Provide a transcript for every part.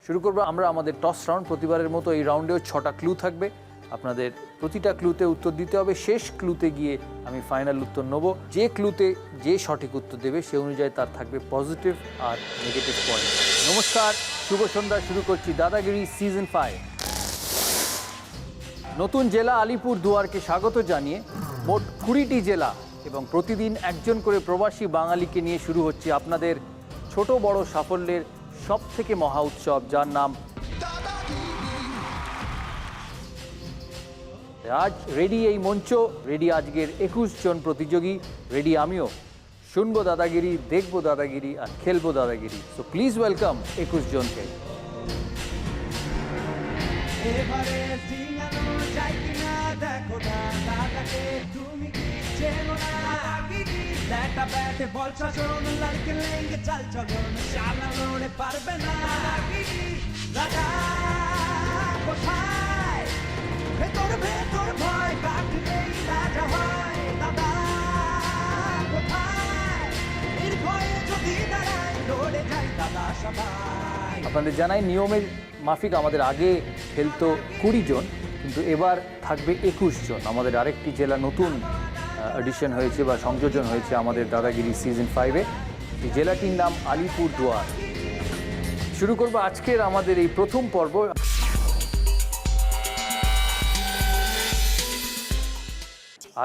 শুরু করব আমরা আমাদের টস রাউন্ড। প্রতিবারের মতো এই রাউন্ডেও 6টা ক্লু থাকবে। আপনাদের প্রতিটা ক্লুতে উত্তর দিতে হবে। শেষ ক্লুতে গিয়ে আমি ফাইনাল উত্তর নেব। যে ক্লুতে যে সঠিক উত্তর দেবে সে অনুযায়ী তার থাকবে পজিটিভ আর নেগেটিভ পয়েন্ট। নমস্কার, শুভ সন্ধ্যা। শুরু করছি দাদাগিরি সিজন 5। নতুন জেলা আলিপুর দুয়ারকে স্বাগত জানিয়ে মোট 20টি জেলা এবং প্রতিদিন একজন করে প্রবাসী বাঙালিকে নিয়ে শুরু হচ্ছে আপনাদের ছোট বড় সাফল্যের সবথেকে মহা উৎসব, যার নাম আজ রেডি। এই মঞ্চ রেডি আজকের 21 জন প্রতিযোগী, রেডি আমিও। শুনবো দাদাগিরি, দেখবো দাদাগিরি আর খেলবো দাদাগিরি। সো প্লিজ ওয়েলকাম 21 জনকে। ভেতর ভেতর ভয় কাটলেই রাজা হয় দাদা কোথায় নির্ভয়ে যদি দাঁড়ায় লড়ে যায় দাদা সবাই। আপনাদের জানাই নিয়মের মাফিক আমাদের আগে খেলতো 20 জন, কিন্তু এবার থাকবে 21 জন। আমাদের আরেকটি জেলা নতুন এডিশন হয়েছে বা সংযোজন হয়েছে আমাদের দাদাগিরি সিজন 5-এ। এই জেলাটির নাম আলিপুর দুয়ার। শুরু করবো আজকের আমাদের এই প্রথম পর্ব।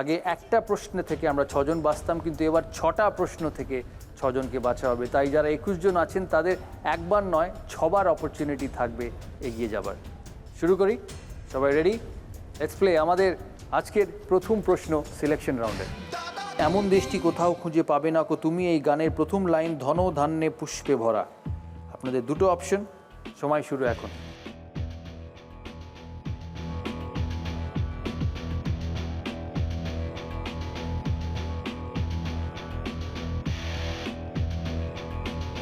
আগে একটা প্রশ্ন থেকে আমরা 6 জন বাঁচতাম, কিন্তু এবার 6টা প্রশ্ন থেকে 6 জনকে বাছা হবে। তাই যারা 21 জন আছেন তাদের একবার নয় 6বার অপরচুনিটি থাকবে এগিয়ে যাবার। শুরু করি, সবাই রেডি? Let's play. আমাদের আজকের প্রথম প্রশ্ন সিলেকশন রাউন্ডে। এমন দেশটি কোথাও খুঁজে পাবে না কো তুমি, এই গানের প্রথম লাইন ধন ধান্যে পুষ্পে ভরা। আপনাদের দুটো অপশন, সময় শুরু এখন।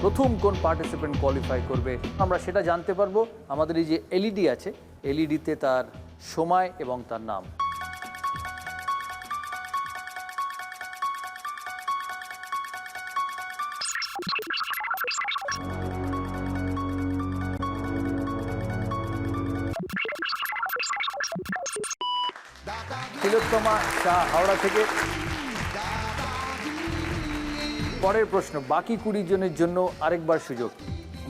প্রথম কোন পার্টিসিপেন্ট কোয়ালিফাই করবে আমরা সেটা জানতে পারবো। আমাদের এই যে এলইডি আছে, এলইডিতে তার সময় এবং তার নাম। তিলোত্তমা শাহ হাওড়া থেকে। পরের প্রশ্ন, বাকি 20 জনের জন্য আরেকবার সুযোগ।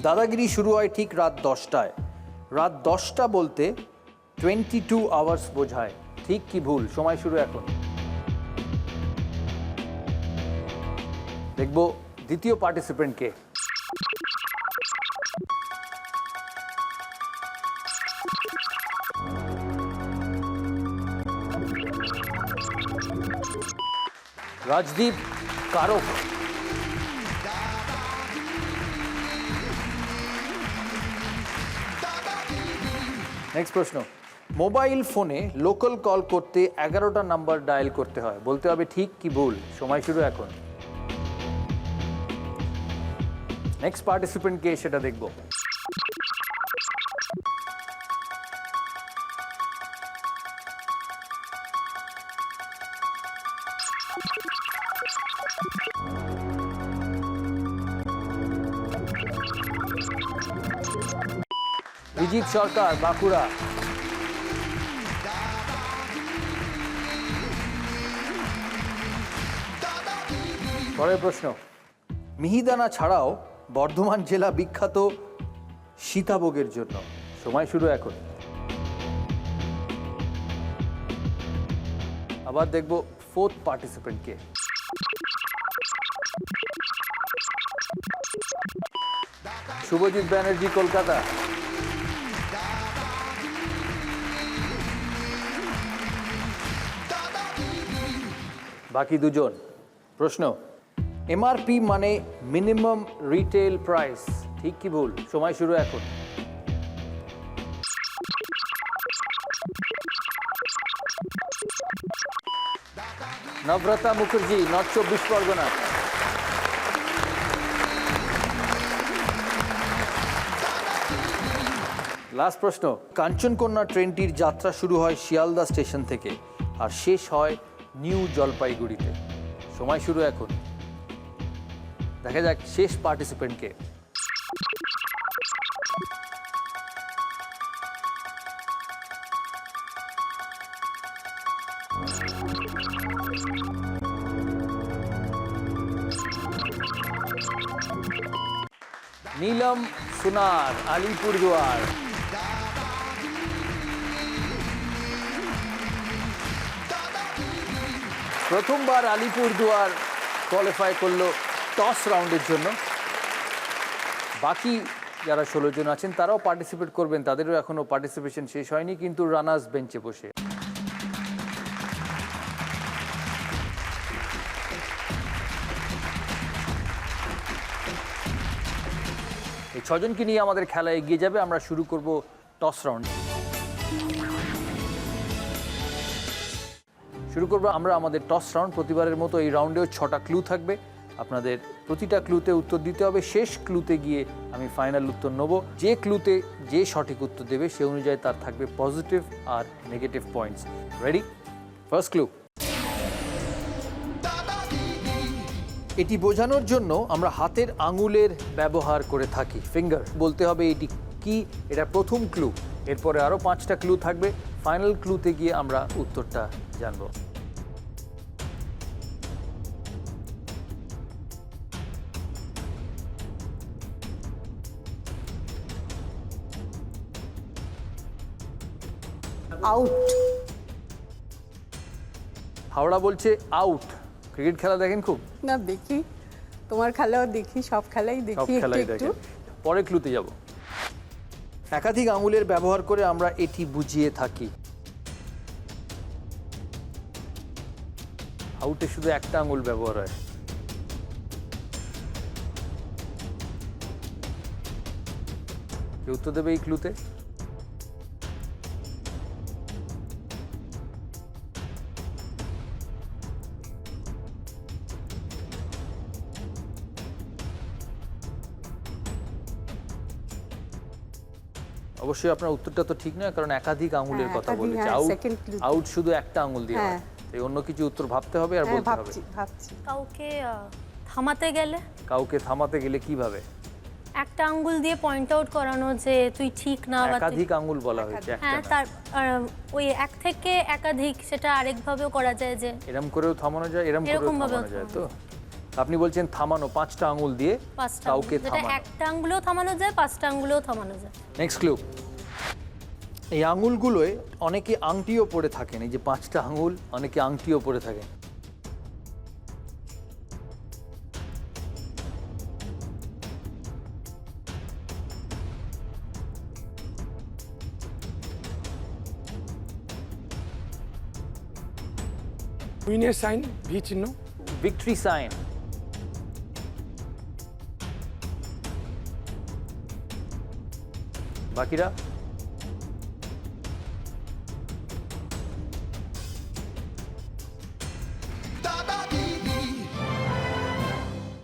দাদাগিরি শুরু হয় ঠিক রাত 10টায়। রাত 10টা বলতে 22 আওয়ার্স বোঝায়, ঠিক কি ভুল? সময় শুরু এখন। দেখব দ্বিতীয় পার্টিসিপেন্টকে। রাজদীপ কারক। নেক্সট প্রশ্ন, মোবাইল ফোনে লোকাল কল করতে 11টা নাম্বার ডায়াল করতে হয়, বলতে হবে ঠিক কি ভুল? সময় শুরু এখন। নেক্সট পার্টিসিপেন্টকে সেটা দেখব। বিজিত সরকার, বাঁকুড়া। পরের প্রশ্ন, মিহিদানা ছাড়াও বর্ধমান জেলা বিখ্যাত সীতাভোগের জন্য। সময় শুরু এখন। আবার দেখব ফোর্থ পার্টিসিপেন্টকে। শুভজিৎ ব্যানার্জি, কলকাতা। বাকি 2 জন। প্রশ্ন, এমআরপি মানে মিনিমাম রিটেল প্রাইস, ঠিক কি ভুল? সময় শুরু এখন। নব্রতা মুখার্জি, নর্থ 24 পরগনা। লাস্ট প্রশ্ন, কাঞ্চনকন্যা ট্রেনটির যাত্রা শুরু হয় শিয়ালদা স্টেশন থেকে আর শেষ হয় নিউ জলপাইগুড়িতে। সময় শুরু এখন। দেখা যাক শেষ পার্টিসিপেন্টকে। নীলম সুনার, আলিপুরদুয়ার। প্রথমবার আলিপুরদুয়ার কোয়ালিফাই করলো টস রাউন্ডের জন্য। বাকি যারা 16 জন আছেন তারাও পার্টিসিপেট করবেন, তাদেরও এখনো পার্টিসিপেশন শেষ হয়নি, কিন্তু রানার্স বেঞ্চে বসে। এই 6 জনকে নিয়ে আমাদের খেলা এগিয়ে যাবে। আমরা শুরু করব টস রাউন্ড। শুরু করবো আমরা আমাদের টস রাউন্ড। প্রতিবারের মতো এই রাউন্ডেও 6টা ক্লু থাকবে, আপনাদের প্রতিটা ক্লুতে উত্তর দিতে হবে। শেষ ক্লুতে গিয়ে আমি ফাইনাল উত্তর নেব। যে ক্লুতে যে সঠিক উত্তর দেবে সে অনুযায়ী তার থাকবে পজিটিভ আর negative points. Ready? First clue. এটি বোঝানোর জন্য আমরা হাতের আঙুলের ব্যবহার করে থাকি, ফিঙ্গার। বলতে হবে এটি কি, এটা প্রথম ক্লু। এরপরে আরও 5টা ক্লু থাকবে, ফাইনাল ক্লুতে গিয়ে আমরা উত্তরটা জানবো। আউট। হাওড়া বলছে আউট। ক্রিকেট খেলা দেখেন খুব? না, দেখি, তোমার খেলাও দেখি, সব খেলাই সব দেখি একটু খেলাই একটু। দেখেন। পরের ক্লুতে যাব। একাধিক আঙুলের ব্যবহার করে আমরা এটি বুঝিয়ে থাকি। আউটে শুধু একটা আঙুল ব্যবহার হয়। কে উত্তর দেবে এই ক্লুতে? অবশ্যই আপনার উত্তরটা তো ঠিক নয়, কারণ একাধিক আঙুলের হ্যাঁ, কথা একাধিক, বলেছে। হ্যাঁ, আউট, second clue তে। আউট শুধু একটা আঙুল দিয়ে হয়। হ্যাঁ। তাই অন্য কিছু উত্তর ভাবতে হবে আর হ্যাঁ, বলতে হবে। ভাবছি ভাবছি। কাউকে থামাতে গেলে কাউকে থামাতে গেলে কিভাবে? একটা আঙ্গুল দিয়ে পয়েন্ট আউট করানো যে তুই ঠিক না, বা তুই- একাধিক আঙুল বলা হয়েছে, একটা হ্যাঁ, না। তার ওই এক থেকে একাধিক, সেটা আরেকভাবেও করা যায় যে এরম করেও থামানো যায়, এরম করেও এরকম ভাবেও থামানো যায়। তো আপনি বলছেন থামানো, 5টা আঙুল দিয়ে 5টা কাউকে যেটা থামানো। একটা আঙ্গুলেও থামানো যায়, 5টা আঙ্গুলেও থামানো যায়। Next clue. এই আঙুলগুলোয় অনেকে আংটিও পরে থাকেন। এই যে 5টা আঙুল, অনেকে আংটিও পরে থাকেন। উইনের সাইন, ভি চিহ্ন। Victory sign. বাকিরা